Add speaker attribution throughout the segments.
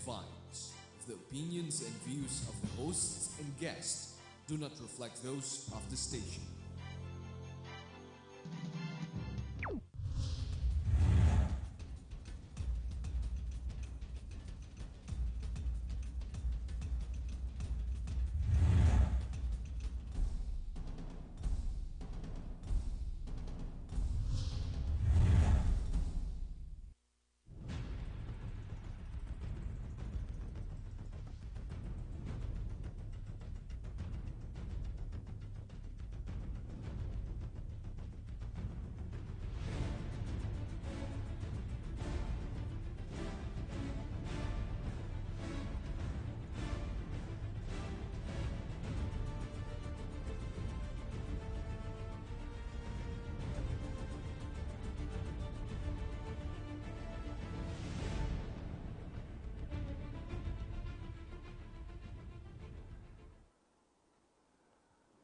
Speaker 1: advised. The opinions and views of the hosts and guests do not reflect those of the station.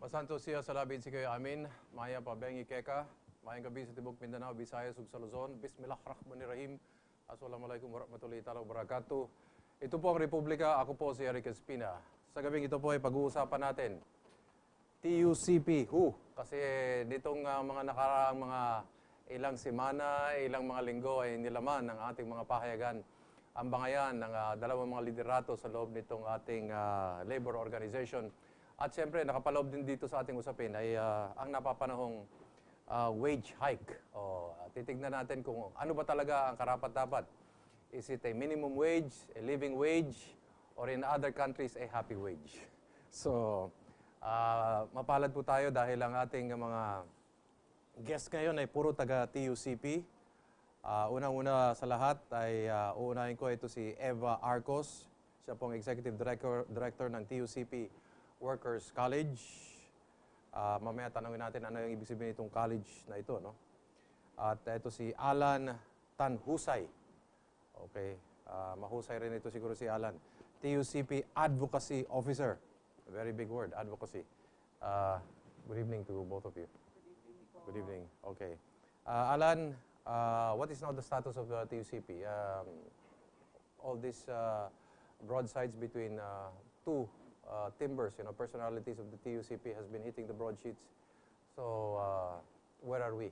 Speaker 2: Masanto siya sa labin si kayo amin, maya pabengi keka, mayang gabi sa Tibok Mindanao, Visayas, ug sa Luzon. Bismillahirrahmanirrahim. Assalamualaikum warahmatullahi wabarakatuh. Ito po ang Republika, ako po si Erik Espina. Sa gabing ito po ay pag-uusapan natin TUCP, kasi nitong mga nakaraang mga ilang semana, ilang mga linggo ay nilaman ng ating mga pahayagan ang bangayan ng dalawang mga liderato sa loob nitong ating labor organization. At siyempre, nakapaloob din dito sa ating usapin ay ang napapanahong wage hike. Titignan natin kung ano ba talaga ang karapat-dapat. Is it a minimum wage, a living wage, or in other countries, a happy wage? So, mapalad po tayo dahil ang ating mga guest ngayon ay puro taga TUCP. Unang-una sa lahat ay uunahin ko ito si Eva Arcos. Siya pong Executive Director ng TUCP Workers College. Mamaya tanongin natin ano yung ibig sabihin itong college na ito, no? At ito si Alan Tanjusay. Okay. Mahusay rin ito siguro si Alan. TUCP Advocacy Officer. A very big word, advocacy. Good evening to both of you. Good evening. Okay. Alan, what is now the status of the TUCP? All these broadsides between two timbers, personalities of the TUCP has been hitting the broadsheets. So, where are we?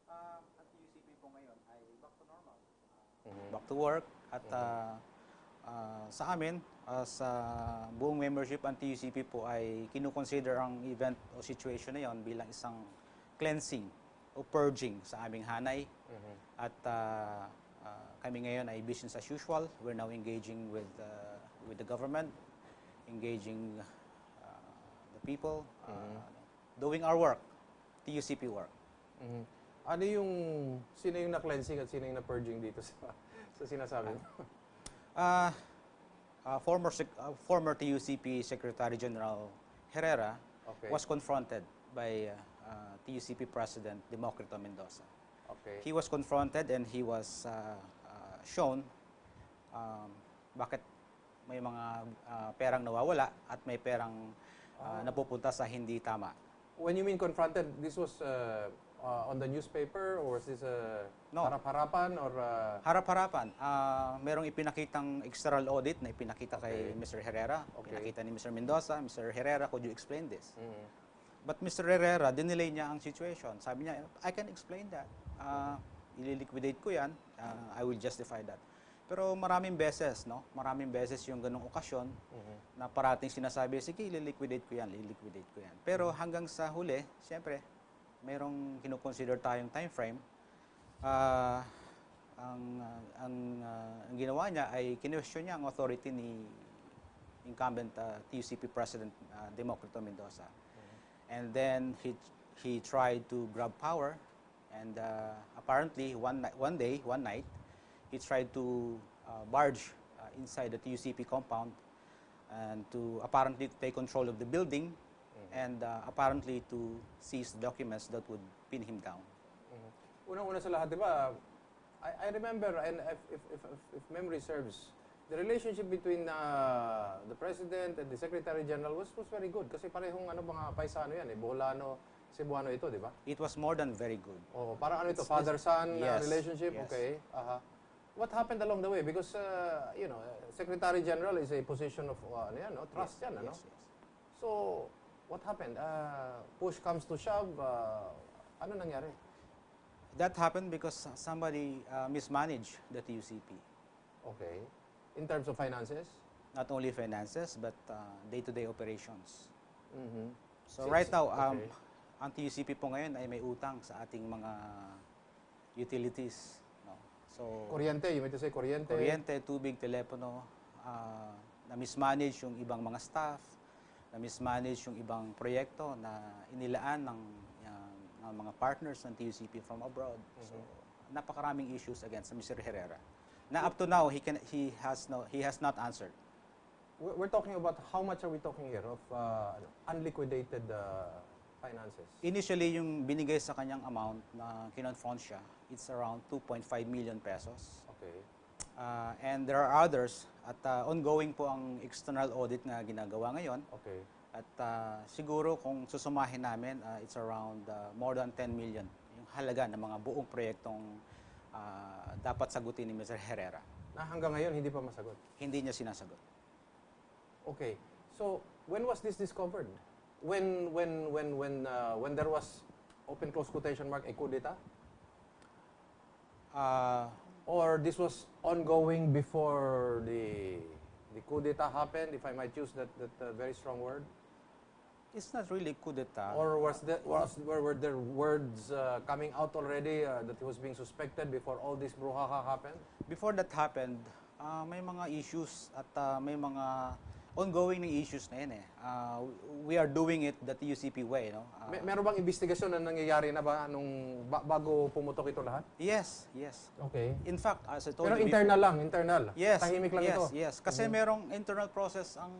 Speaker 3: Ang TUCP po ngayon ay back to normal. Back to work. At sa amin, sa buong membership, ang TUCP po ay kinukonsider ang event o situation na yon bilang isang cleansing o purging sa aming hanay. At kami ngayon ay business as usual. We're now engaging with the government, engaging the people, doing our work, TUCP work.
Speaker 2: Ano yung, sino yung na-cleansing at sino yung na-purging dito sa sinasabi mo?
Speaker 3: Former TUCP Secretary General Herrera was confronted by TUCP President Democrito Mendoza.
Speaker 2: Okay.
Speaker 3: He was confronted and he was shown bakit may mga perang nawawala at may perang napupunta sa hindi tama.
Speaker 2: When you mean confronted, this was on the newspaper or was this
Speaker 3: No.
Speaker 2: harap-harapan or
Speaker 3: Harap-harapan. Merong ipinakitang external audit na ipinakita kay Mr. Herrera. Pinakita ni Mr. Mendoza. Mr. Herrera, could you explain this? But Mr. Herrera, dinelay niya ang situation. Sabi niya, I can explain that. Ililiquidate ko yan. I will justify that. Pero maraming beses, no? Maraming beses yung ganong okasyon na parating sinasabi, sige, ililiquidate ko yan, ililiquidate ko yan. Pero hanggang sa huli, siyempre, mayroong kinukonsider tayong time frame. Ang ginawa niya ay kinwestiyon niya ang authority ni incumbent TUCP President Democrito Mendoza. And then he tried to grab power, and apparently one night, he tried to barge inside the TUCP compound and to apparently take control of the building and apparently to seize the documents that would pin him down.
Speaker 2: Unang-una sa lahat, di ba, I remember, and if memory serves, the relationship between the President and the Secretary General was very good. Kasi parehong mga paisano yan, Boholano, Cebuano ito, di ba?
Speaker 3: It was more than very good.
Speaker 2: Parang ano ito, father-son
Speaker 3: Yes,
Speaker 2: relationship?
Speaker 3: yes.
Speaker 2: Okay. What happened along the way? Because, Secretary General is a position of trust yan, ano?
Speaker 3: Yes, yes.
Speaker 2: So, what happened? Push comes to shove, ano nangyari?
Speaker 3: That happened because somebody mismanaged the TUCP.
Speaker 2: Okay. In terms of finances?
Speaker 3: Not only finances, but day-to-day operations.
Speaker 2: Mm-hmm.
Speaker 3: So right now,
Speaker 2: okay.
Speaker 3: ang TUCP po ngayon ay may utang sa ating mga utilities. No? So,
Speaker 2: Kuryente, you meant to say kuryente?
Speaker 3: kuryente, tubig, telepono, na mismanage yung ibang mga staff, na mismanage yung ibang proyekto na inilaan ng mga partners ng TUCP from abroad. So, napakaraming issues against Mr. Herrera. Na up to now, he has not answered.
Speaker 2: We're talking about how much are we talking here of unliquidated finances?
Speaker 3: Initially, yung binigay sa kanyang amount na kinonfront siya, it's around 2.5 million pesos.
Speaker 2: Okay.
Speaker 3: And there are others at ongoing po ang external audit na ginagawa ngayon.
Speaker 2: Okay.
Speaker 3: At siguro kung susumahin namin, it's around more than 10 million yung halaga ng mga buong proyektong dapat sagutin ni Mr. Herrera.
Speaker 2: Na hanggang ngayon hindi pa masagot?
Speaker 3: Hindi niya sinasagot.
Speaker 2: Okay. So, when was this discovered? When there was open close quotation mark a coup d'etat? Or this was ongoing before the coup d'etat happened, if I might use that very strong word?
Speaker 3: It's not really coup d'etat.
Speaker 2: Or were there words coming out already that he was being suspected before all this brouhaha happened?
Speaker 3: Before that happened, may mga issues at may mga ongoing na issues na yun eh. We are doing it the TUCP way, no?
Speaker 2: Meron bang investigasyon na nangyayari na ba nung bago pumutok ito lahat?
Speaker 3: Yes, yes.
Speaker 2: Okay.
Speaker 3: In fact, as I told
Speaker 2: Pero
Speaker 3: you
Speaker 2: internal lang, internal.
Speaker 3: Yes,
Speaker 2: Tahimik lang
Speaker 3: yes,
Speaker 2: ito.
Speaker 3: yes. Kasi merong internal process ang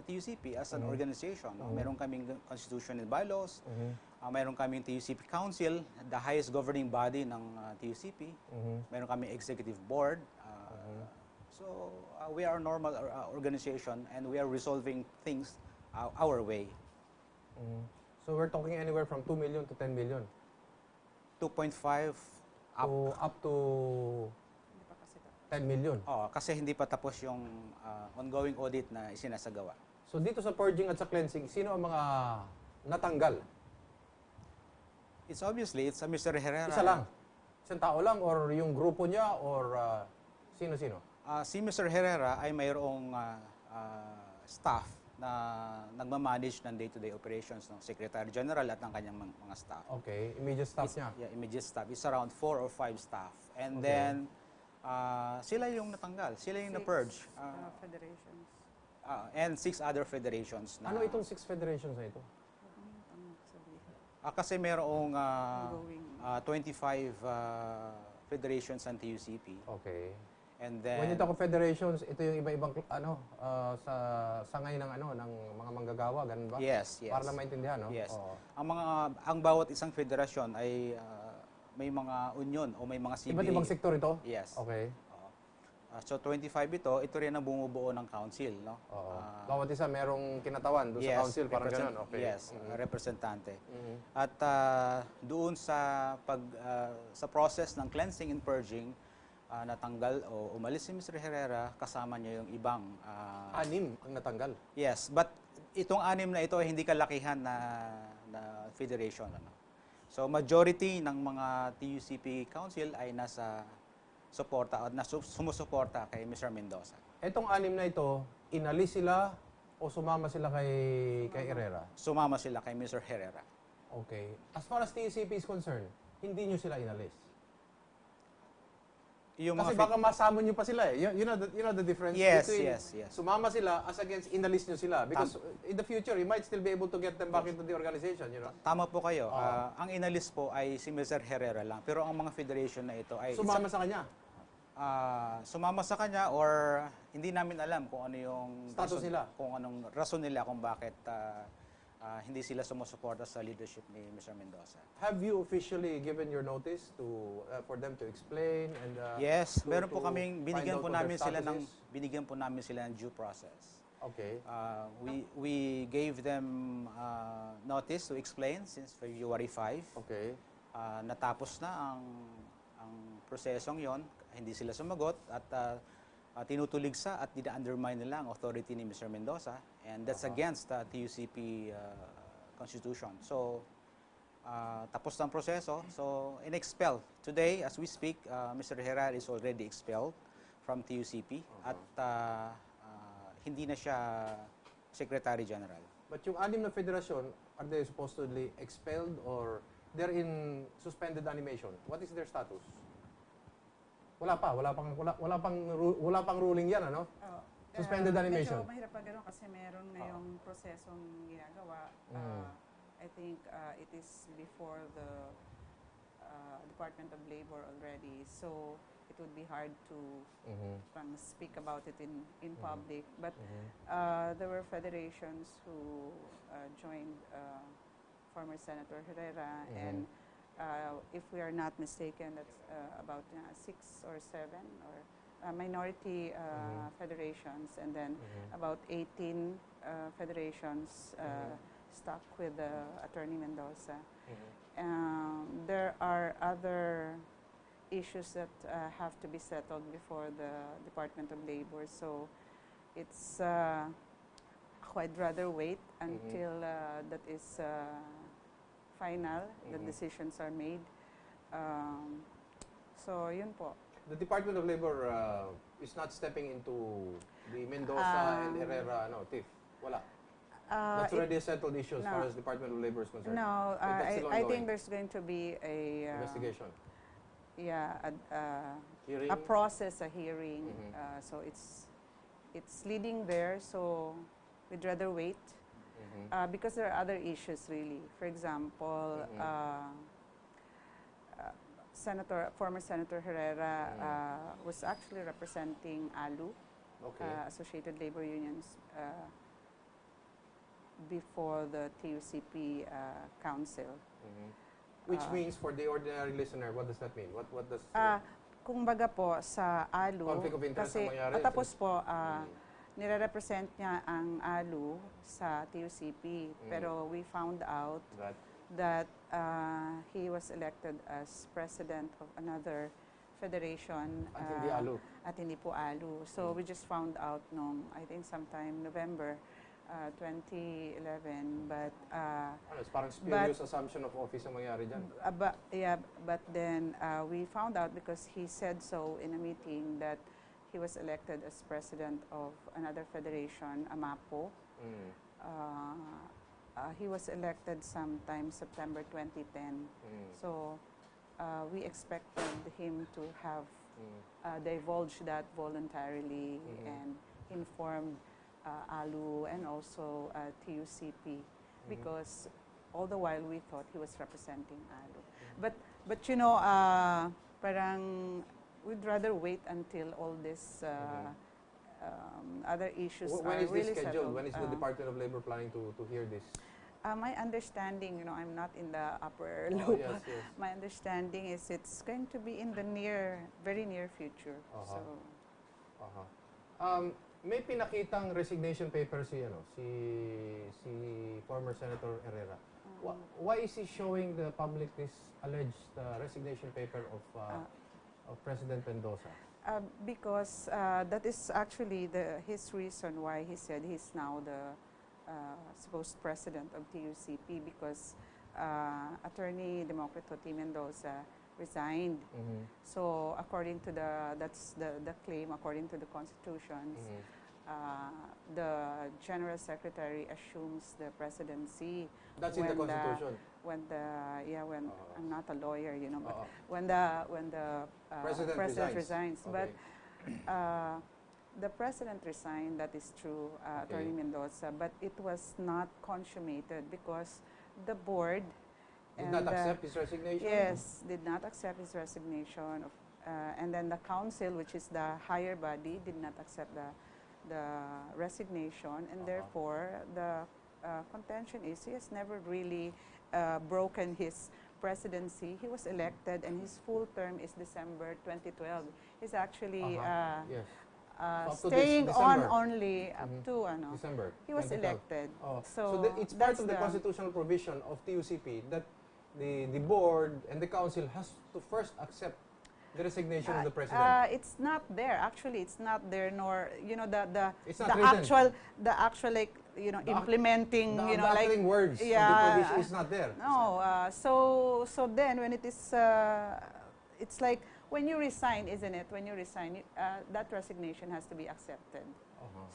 Speaker 3: TUCP as an organization. No? Meron kaming constitution and bylaws. Meron kaming TUCP Council, the highest governing body ng TUCP. Meron kaming executive board. So we are a normal organization and we are resolving things our way.
Speaker 2: So we're talking anywhere from 2 million to 10 million?
Speaker 3: 2.5
Speaker 2: Up to 10 million?
Speaker 3: Kasi hindi pa tapos yung ongoing audit na isinasagawa.
Speaker 2: So dito sa purging at sa cleansing, sino ang mga natanggal?
Speaker 3: It's obviously, it's Mr. Herrera.
Speaker 2: Isa lang? Isang tao lang? Or yung grupo niya? Or sino-sino?
Speaker 3: Si Mr. Herrera ay mayroong staff na nagmamanage ng day-to-day operations ng Secretary General at ng kanyang mga staff.
Speaker 2: Okay, immediate staff niya?
Speaker 3: Yeah, immediate staff. It's around 4 or 5 staff. And then, sila yung natanggal. Sila yung na-purge.
Speaker 4: Federations.
Speaker 3: And 6 other federations. Na,
Speaker 2: Ano itong 6 federations na ito?
Speaker 3: kasi mayroong
Speaker 4: Ongoing.
Speaker 3: 25 federations ng TUCP.
Speaker 2: Okay.
Speaker 3: And then,
Speaker 2: When you talk of federations, ito yung iba-ibang sa sangay ng ng mga manggagawa, ganun ba?
Speaker 3: yes, yes.
Speaker 2: Para lang maintindihan, no?
Speaker 3: Yes.
Speaker 2: Oo.
Speaker 3: Ang bawat isang federasyon ay may mga union o may mga CBA.
Speaker 2: Iba't ibang sektor ito?
Speaker 3: Yes.
Speaker 2: Okay.
Speaker 3: So 25 ito rin ang bumubuo ng council, no?
Speaker 2: Oo. Bawat isa merong kinatawan doon sa council, parang ganun. Okay.
Speaker 3: Yes, representante.
Speaker 2: Mhm.
Speaker 3: At doon sa sa process ng cleansing and purging, natanggal o umalis si Mr. Herrera, kasama niya yung ibang
Speaker 2: 6 ang natanggal.
Speaker 3: yes, but itong 6 na ito ay hindi kalakihan na federation, ano. So majority ng mga TUCP council ay nasa suporta at sumusuporta kay Mr. Mendoza.
Speaker 2: Etong 6 na ito, inalis sila o sumama sila kay Herrera?
Speaker 3: Sumama sila kay Mr. Herrera.
Speaker 2: Okay. As far as TUCP is concerned, hindi nyo sila inalis.
Speaker 3: Yung
Speaker 2: Kasi
Speaker 3: mga
Speaker 2: baka masamo nyo pa sila eh. You know the difference
Speaker 3: Yes,
Speaker 2: between
Speaker 3: yes.
Speaker 2: sumama sila as against inalis nyo sila. Because in the future, you might still be able to get them back into the organization, you know?
Speaker 3: Tama po kayo. Ang inalis po ay si Mr. Herrera lang. Pero ang mga federation na ito ay
Speaker 2: Sumama sa kanya.
Speaker 3: sumama sa kanya or hindi namin alam kung ano yung
Speaker 2: Status nila.
Speaker 3: kung anong rason nila kung bakit hindi sila sumusuporta sa leadership ni Mr. Mendoza.
Speaker 2: Have you officially given your notice to for them to explain and
Speaker 3: Yes,
Speaker 2: to-
Speaker 3: meron po
Speaker 2: to
Speaker 3: kaming
Speaker 2: find out what their status is?
Speaker 3: binigyan po namin sila ng due process.
Speaker 2: Okay.
Speaker 3: We gave them notice to explain since February 5.
Speaker 2: Okay.
Speaker 3: Natapos na ang prosesong yon, hindi sila sumagot at tinutuligsa at dina-undermine nila ang authority ni Mr. Mendoza, and that's against the TUCP Constitution. So, tapos ng proseso, so in-expel. Today, as we speak, Mr. Herrera is already expelled from TUCP at hindi na siya Secretary General.
Speaker 2: But yung 6 na federasyon, are they supposedly expelled or they're in suspended animation? What is their status? Wala pang ruling yan, ano? Suspended animation.
Speaker 4: Medyo mahirap pa gano'n kasi meron ngayong prosesong ginagawa. I think it is before the Department of Labor already. So, it would be hard to speak about it in public. But there were federations who joined former Senator Herrera, and if we are not mistaken, that's about 6 or 7 or minority federations, and then about 18 federations stuck with Attorney Mendoza. There are other issues that have to be settled before the Department of Labor, so it's I'd rather wait until that is final, the decisions are made. So yun po.
Speaker 2: The Department of Labor is not stepping into the Mendoza and Herrera TIF. Wala. That's already a settled issue as far as Department of Labor is concerned.
Speaker 4: No, I think there's going to be a
Speaker 2: investigation.
Speaker 4: Yeah,
Speaker 2: Hearing?
Speaker 4: a process, a hearing. So it's leading there. So we'd rather wait because there are other issues really. For example, former Senator Herrera was actually representing ALU, Associated Labor Unions, before the TUCP Council.
Speaker 2: Which means for the ordinary listener, what does that mean? What does
Speaker 4: kung baga po sa ALU,
Speaker 2: conflict of interest
Speaker 4: kasi
Speaker 2: ang mangyari?
Speaker 4: patapos po, nire-represent niya ang ALU sa TUCP. Pero we found out that he was elected as president of another federation.
Speaker 2: At hindi ALU.
Speaker 4: At hindi po ALU. So we just found out nung, I think sometime November 2011, but
Speaker 2: it's parang spurious assumption of office ang mangyari dyan.
Speaker 4: But then we found out because he said so in a meeting that he was elected as president of another federation, AMAPO. He was elected sometime September 2010. So we expected him to have divulged that voluntarily and informed ALU and also TUCP, because all the while we thought he was representing ALU. But you know, parang we'd rather wait until all this other issues
Speaker 2: When
Speaker 4: are
Speaker 2: is
Speaker 4: really
Speaker 2: this scheduled?
Speaker 4: settled.
Speaker 2: When is the Department of Labor planning to hear this?
Speaker 4: My understanding, you know, I'm not in the upper loop.
Speaker 2: Yes.
Speaker 4: My understanding is it's going to be in the very near future. So.
Speaker 2: May pinakitang resignation paper si former Senator Herrera. Why is he showing the public this alleged resignation paper of President Mendoza?
Speaker 4: Because that is actually his reason why he said he's now the supposed president of TUCP, because Attorney Democrito T. Mendoza resigned. So according to that's the claim according to the constitutions, the General Secretary assumes the presidency.
Speaker 2: That's in the Constitution.
Speaker 4: I'm not a lawyer, you know, but when the president resigns.
Speaker 2: Okay.
Speaker 4: But the president resigned, that is true, Attorney Mendoza, but it was not consummated because the board
Speaker 2: did not accept his resignation?
Speaker 4: Yes, did not accept his resignation. And then the council, which is the higher body, did not accept the resignation, and therefore the contention is he has never really broken his presidency. He was elected, and his full term is December 2012. He's actually staying on only up to
Speaker 2: December.
Speaker 4: He was elected.
Speaker 2: So it's part of the constitutional provision of TUCP that the board and the council has to first accept The resignation of the president.
Speaker 4: It's not there. Actually, it's not there. Nor
Speaker 2: It's not written.
Speaker 4: the actual like implementing
Speaker 2: The
Speaker 4: like
Speaker 2: uttering words of the provision is not there.
Speaker 4: No. So then when it is it's like when you resign, isn't it? When you resign, that resignation has to be accepted.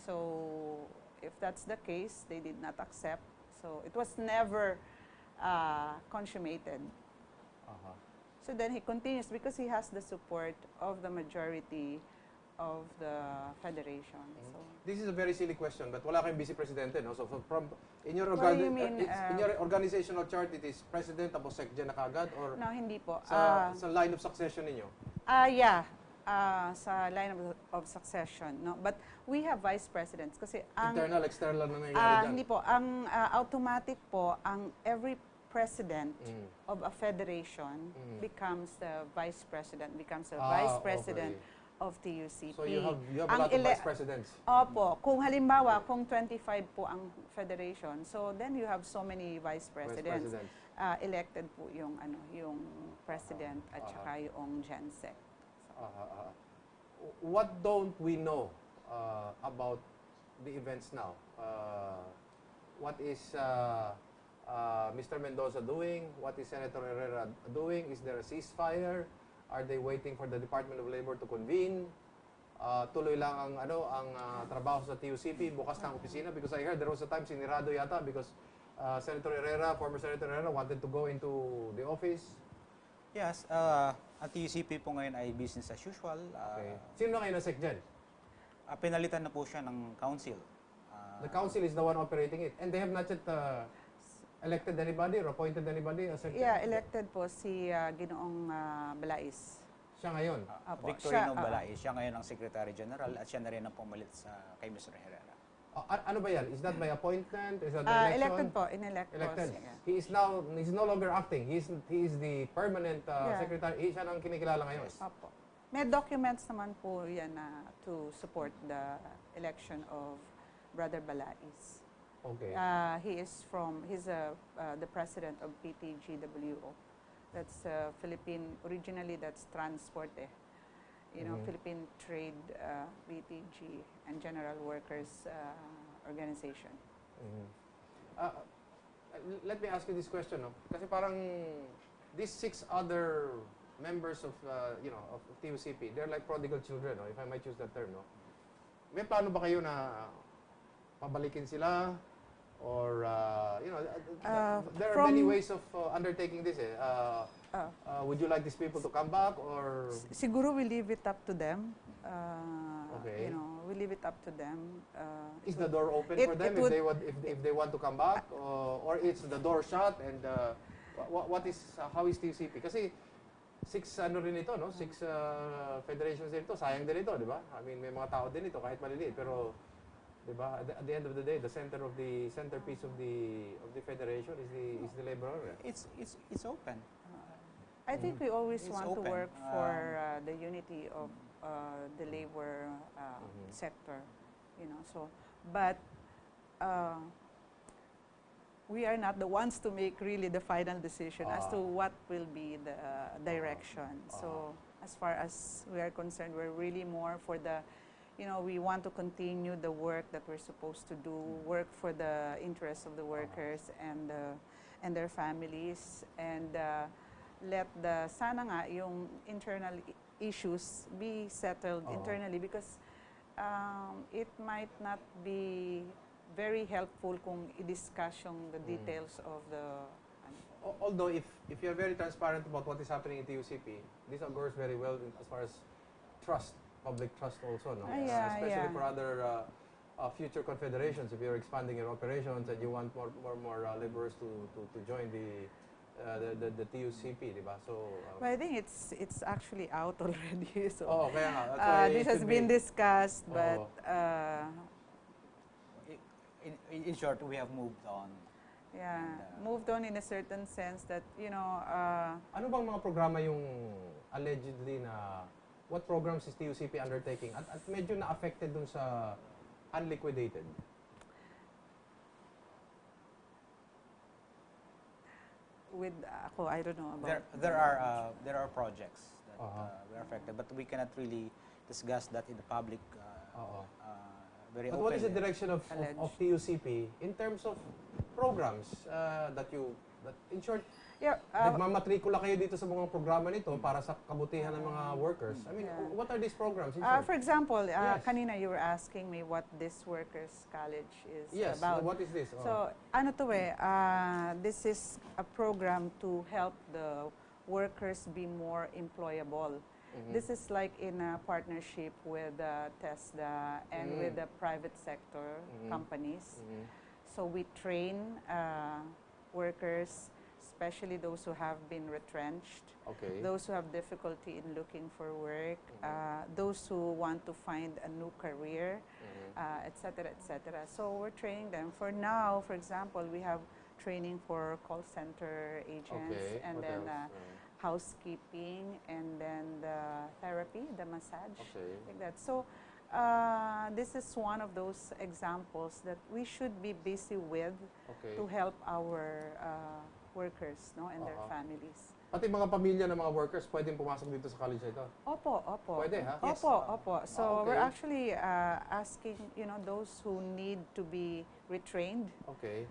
Speaker 4: So if that's the case, they did not accept. So it was never consummated. So then he continues because he has the support of the majority of the federation. So
Speaker 2: This is a very silly question, but wala kayong vice presidente, no? So from in your
Speaker 4: What do you mean,
Speaker 2: in your organizational chart, it is president tapos secgen na kagad, or
Speaker 4: no, hindi po.
Speaker 2: sa line of succession ninyo?
Speaker 4: Yeah. Sa line of succession, no? But we have vice presidents kasi
Speaker 2: Internal, external na nangyayari dyan?
Speaker 4: hindi po. Ang automatic po, ang every president of a federation becomes the vice president, becomes a vice president of TUCP.
Speaker 2: So you have a lot of vice presidents?
Speaker 4: Opo. Kung halimbawa, kung 25 po ang federation, so then you have so many vice presidents. Elected po yung yung president at saka yung GenSec.
Speaker 2: What don't we know about the events now? What is Mr. Mendoza doing? What is Senator Herrera doing? Is there a ceasefire? Are they waiting for the Department of Labor to convene? Tuloy lang ang trabaho sa TUCP, bukas ng opisina, because I heard there was a time sinirado yata because Senator Herrera, former Senator Herrera, wanted to go into the office.
Speaker 3: Yes, ang TUCP po ngayon ay business as usual.
Speaker 2: Sino na kayo na SecGen?
Speaker 3: Pinalitan na po siya ng council.
Speaker 2: The council is the one operating it, and they have not yet elected anybody or appointed anybody as SecGen?
Speaker 4: Yeah, elected po si Ginoong Balais.
Speaker 2: Siya ngayon?
Speaker 3: Victorino Balais. Siya ngayon ang Secretary General at siya na rin ang pumalit kay Mr. Herrera.
Speaker 2: Ano ba yan? Is that by appointment? Is that by election?
Speaker 4: Elected po.
Speaker 2: Elected.
Speaker 4: Yeah.
Speaker 2: He's no longer acting. He is the permanent secretary. Siya ang kinikilala ngayon.
Speaker 4: Opo. May documents naman po yan to support the election of Brother Balais.
Speaker 2: Okay.
Speaker 4: He's the president of PTGWO. That's originally that's transport Philippine Trade, BTG, and General Workers Organization.
Speaker 2: Let me ask you this question, no? Kasi parang these 6 other members of of TUCP, they're like prodigal children, no? If I might use that term, no? May plano ba kayo na pabalikin sila? Or, there are many ways of undertaking this. Would you like these people to come back, or?
Speaker 4: Siguro we leave it up to them.
Speaker 2: Okay.
Speaker 4: We leave it up to them.
Speaker 2: Is the door open for them if they want to come back, or it's the door shut? And how is TUCP? Kasi 6 rin ito, no? 6 federations din ito. Sayang din ito, di ba? I mean, may mga tao din ito kahit maliliit, pero diba? At the end of the day, the centerpiece of the federation is the labor.
Speaker 3: It's open.
Speaker 4: I think we always
Speaker 3: It's
Speaker 4: want
Speaker 3: open.
Speaker 4: to work for the unity of the labor sector, So, but we are not the ones to make really the final decision as to what will be the direction. So, as far as we are concerned, we're really more for the. We want to continue the work that we're supposed to do, work for the interests of the workers and their families, and let sana nga yung internal issues be settled internally, because it might not be very helpful kung i-discuss yung the details of the.
Speaker 2: Although if you're very transparent about what is happening in TUCP, this augurs very well as far as trust. Public trust also, no? Especially for other future confederations. If you're expanding your operations and you want more laborers to join the TUCP, diba? So
Speaker 4: well, I think it's actually out already. So
Speaker 2: kaya nga. That's why
Speaker 4: this has been discussed, but
Speaker 3: in short, we have moved on.
Speaker 4: Yeah, moved on in a certain sense that
Speaker 2: ano bang mga programa yung allegedly na? What programs is TUCP undertaking? At medyo na-affected dun sa unliquidated?
Speaker 4: With I don't know about.
Speaker 3: There are projects that were affected. But we cannot really discuss that in the public very
Speaker 2: But
Speaker 3: openly.
Speaker 2: what is the direction of
Speaker 4: Alleged.
Speaker 2: TUCP in terms of programs that in short,
Speaker 4: Yeah,
Speaker 2: nagmamatrikula kayo dito sa mga programa nito para sa kabutihan ng mga workers? I mean,
Speaker 4: Yeah.
Speaker 2: what are these programs in short?
Speaker 4: for example,
Speaker 2: Yes.
Speaker 4: kanina you were asking me what this workers' college is
Speaker 2: Yes,
Speaker 4: about.
Speaker 2: what is this?
Speaker 4: So, ano to this is a program to help the workers be more employable. This is like in a partnership with TESDA and with the private sector companies. So we train workers, especially those who have been retrenched,
Speaker 2: Okay.
Speaker 4: those who have difficulty in looking for work, those who want to find a new career, etc., etc. So we're training them. For now, for example, we have training for call center agents,
Speaker 2: Okay.
Speaker 4: and
Speaker 2: What
Speaker 4: then
Speaker 2: else?
Speaker 4: housekeeping, and then the therapy, the massage,
Speaker 2: Okay.
Speaker 4: like that. So this is one of those examples that we should be busy with
Speaker 2: Okay.
Speaker 4: to help our workers, no, and their families.
Speaker 2: Pati mga pamilya ng mga workers pwedeng pumasok dito sa college na ito.
Speaker 4: Opo, opo.
Speaker 2: Pwede, ha?
Speaker 3: Yes.
Speaker 4: Opo. So
Speaker 2: okay.
Speaker 4: we're actually asking, those who need to be retrained.
Speaker 2: Okay.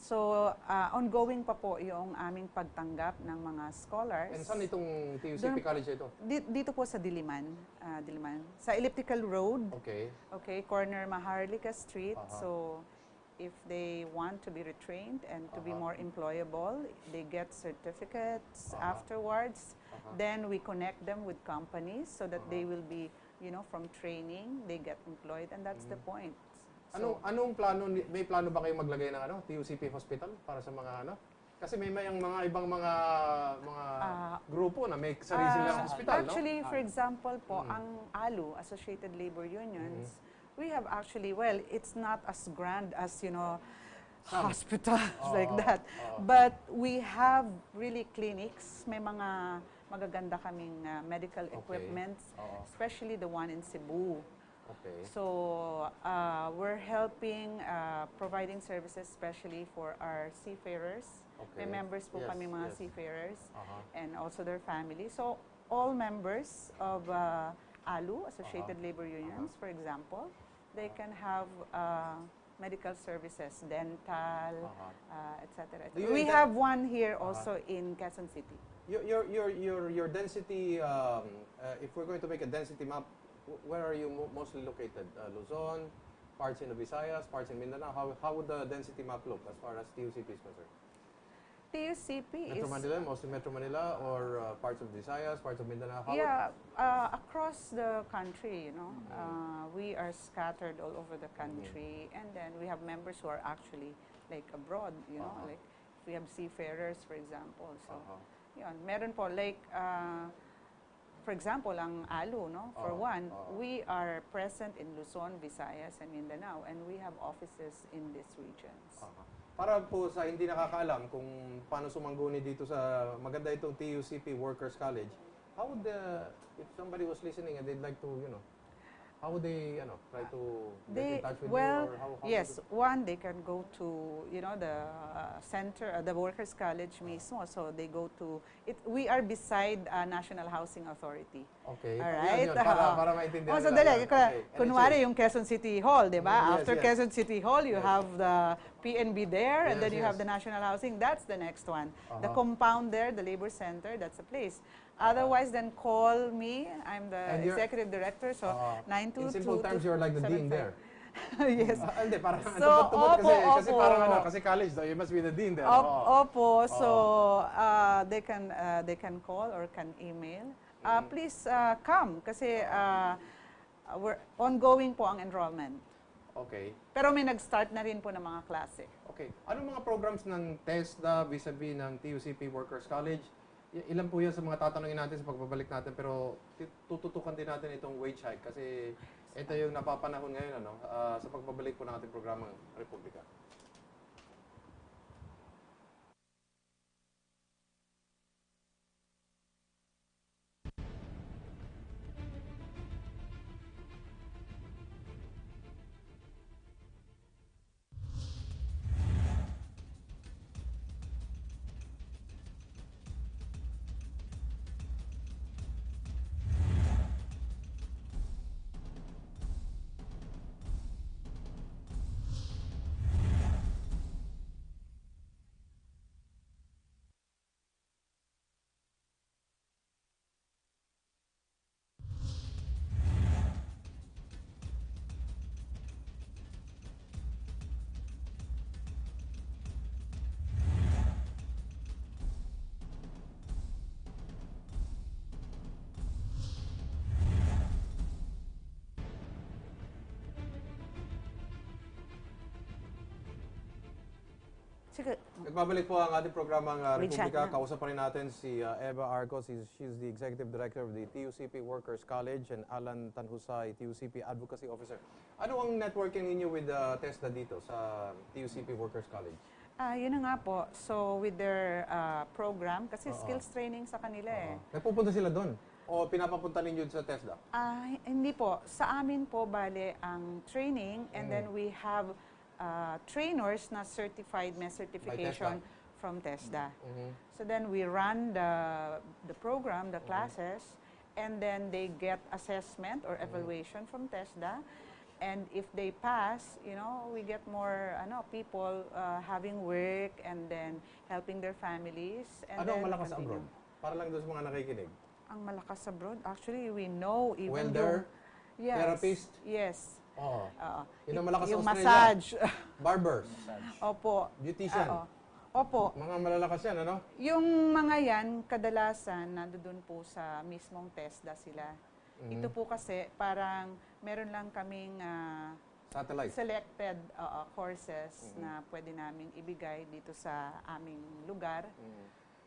Speaker 4: So ongoing pa po yung aming pagtanggap ng mga scholars.
Speaker 2: And saan itong TUCP college na ito?
Speaker 4: Dito po sa Diliman, sa Elliptical Road.
Speaker 2: Okay.
Speaker 4: Okay, corner Maharlika Street.
Speaker 2: Aha.
Speaker 4: So if they want to be retrained and to be more employable, they get certificates afterwards. Then we connect them with companies so that they will be, from training, they get employed, and that's the point.
Speaker 2: Anong plano, may plano ba kayong maglagay ng TUCP hospital para sa mga Kasi may mga ibang mga grupo na may sariling hospital,
Speaker 4: Actually, for example po, ang ALU, Associated Labor Unions, we have actually, it's not as grand as, hospitals like that. But we have really clinics. May mga magaganda kaming medical equipments, especially the one in Cebu.
Speaker 2: Okay.
Speaker 4: So we're helping, providing services especially for our seafarers.
Speaker 2: Okay.
Speaker 4: May members po
Speaker 2: Yes,
Speaker 4: kami mga
Speaker 2: yes.
Speaker 4: seafarers and also their families. So all members of ALU, Associated Labor Unions, for example, they can have medical services, dental, etc.
Speaker 2: Do you
Speaker 4: We
Speaker 2: intend-
Speaker 4: have one here also in Quezon City.
Speaker 2: Your density, if we're going to make a density map, where are you mostly located? Luzon, parts in the Visayas, parts in Mindanao. How would the density map look as far as TUCP is concerned?
Speaker 4: TUCP
Speaker 2: Metro
Speaker 4: is
Speaker 2: Manila, mostly Metro Manila, or parts of Visayas, parts of Mindanao?
Speaker 4: across the country, we are scattered all over the country, and then we have members who are actually like abroad, like we have seafarers, for example. So, yun, meron po like, for example, ang ALU, for one, we are present in Luzon, Visayas, and Mindanao, and we have offices in these regions.
Speaker 2: Para po sa hindi nakakaalam kung paano sumangguni dito sa maganda itong TUCP Workers College, how would if somebody was listening and they'd like to, how would they, try to get in touch with you? Or how
Speaker 4: Yes, one, they can go to, the center, the Workers College mismo. So they go to, we are beside National Housing Authority.
Speaker 2: Okay.
Speaker 4: Alright.
Speaker 2: Yun, para maintindihan
Speaker 4: So
Speaker 2: nila
Speaker 4: dali,
Speaker 2: yun. Okay.
Speaker 4: kunwari yung Quezon City Hall, di ba?
Speaker 2: Yes,
Speaker 4: After
Speaker 2: yes.
Speaker 4: Quezon City Hall, you have the PNB there, and
Speaker 2: Yes,
Speaker 4: then you have
Speaker 2: yes.
Speaker 4: the National Housing. That's the next one. The compound there, the Labor Center, that's the place. Otherwise, then call me. I'm the
Speaker 2: And you're-
Speaker 4: executive director, so 922.
Speaker 2: In simple terms, you're like the dean there.
Speaker 4: Yes.
Speaker 2: Hindi, parang
Speaker 4: So,
Speaker 2: tubot-tubot kasi
Speaker 4: opo.
Speaker 2: parang kasi college daw, you must be the dean there.
Speaker 4: Opo, so they can call or can email. Please come kasi we're ongoing po ang enrollment.
Speaker 2: Okay.
Speaker 4: Pero may nag-start na rin po ng mga klase.
Speaker 2: Okay. Anong mga programs ng TESDA vis-a-vis ng TUCP Workers College? Ilan po yan sa mga tatanungin natin sa pagbabalik natin, pero tututukan din natin itong wage hike kasi ito yung napapanahon ngayon sa pagbabalik po ng ating programang Republika.
Speaker 4: Sige.
Speaker 2: Nagbabalik po ang ating programang
Speaker 4: May chat
Speaker 2: Republika.
Speaker 4: na.
Speaker 2: Kausap pa rin natin si Eva Arcos. She's the Executive Director of the TUCP Workers College, and Alan Tanjusay, TUCP Advocacy Officer. Ano ang networking ninyo with TESDA dito sa TUCP Workers College?
Speaker 4: Yun na nga po. So with their program, kasi skills training sa kanila eh.
Speaker 2: Nagpupunta sila doon? O pinapapunta ninyo sa TESDA?
Speaker 4: Hindi po. Sa amin po, bale, ang training, and then we have trainers na certified, may certification from TESDA. So then we run the program, the classes, and then they get assessment or evaluation from TESDA. And if they pass, you know, we get more people having work and then helping their families. And
Speaker 2: Ano ang
Speaker 4: then
Speaker 2: malakas
Speaker 4: continue.
Speaker 2: abroad? Para lang doon sa mga nakikinig.
Speaker 4: Ang malakas abroad, actually, we know even
Speaker 2: Welder,
Speaker 4: yes,
Speaker 2: therapist?
Speaker 4: Yes.
Speaker 2: Oo. Yun ang malakas sa
Speaker 4: Yung
Speaker 2: Australia.
Speaker 4: massage.
Speaker 2: Barbers,
Speaker 4: Opo.
Speaker 2: beautician.
Speaker 4: Opo.
Speaker 2: Mga malalakas yan, ano?
Speaker 4: Yung mga yan, kadalasan, nandoon po sa mismong TESDA sila. Ito po kasi, parang meron lang kaming
Speaker 2: Satellite.
Speaker 4: selected courses na pwede naming ibigay dito sa aming lugar